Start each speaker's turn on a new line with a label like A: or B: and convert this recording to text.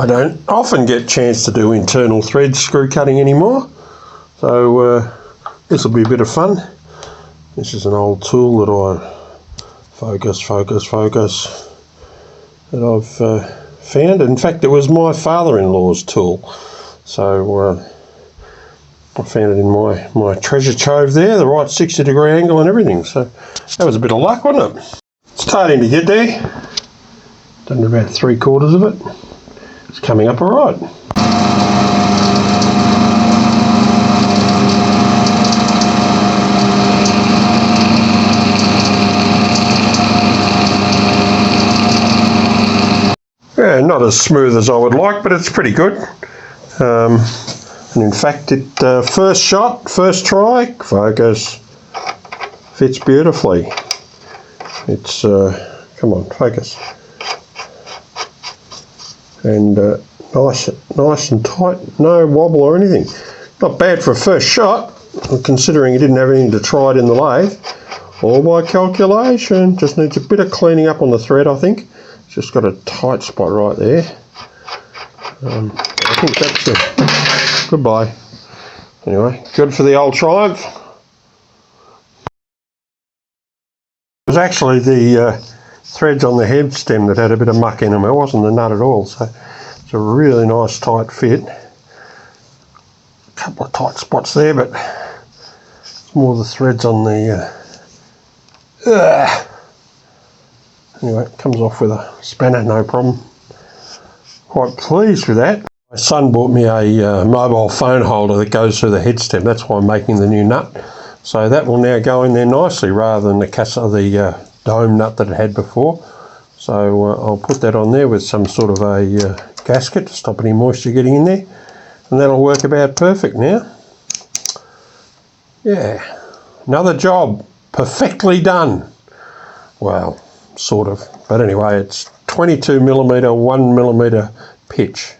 A: I don't often get a chance to do internal thread screw cutting anymore, so this will be a bit of fun. This is an old tool that I focus that I've found. In fact, it was my father-in-law's tool, so I found it in my treasure trove there, the right 60-degree angle and everything, so that was a bit of luck, wasn't it? It's starting to get there. Done about 3/4 of it. It's coming up all right. Yeah, not as smooth as I would like, but it's pretty good. And in fact, it first shot, first try, focus, fits beautifully. It's come on, focus, and nice and tight, no wobble or anything. Not bad for a first shot, considering you didn't have anything to try it in the lathe. All by calculation. Just needs a bit of cleaning up on the thread, I think. It's just got a tight spot right there. I think that's it. Goodbye. Anyway, good for the old Triumph. It was actually the threads on the head stem that had a bit of muck in them. It wasn't the nut at all, so it's a really nice tight fit. A couple of tight spots there, but it's more the threads on the anyway, it comes off with a spanner, no problem. Quite pleased with that. My son bought me a mobile phone holder that goes through the head stem. That's why I'm making the new nut. So that will now go in there nicely rather than the dome nut that it had before. So I'll put that on there with some sort of a gasket to stop any moisture getting in there. And that'll work about perfect now. Yeah, another job, perfectly done. Well, sort of. But anyway, it's 22mm, 1mm pitch.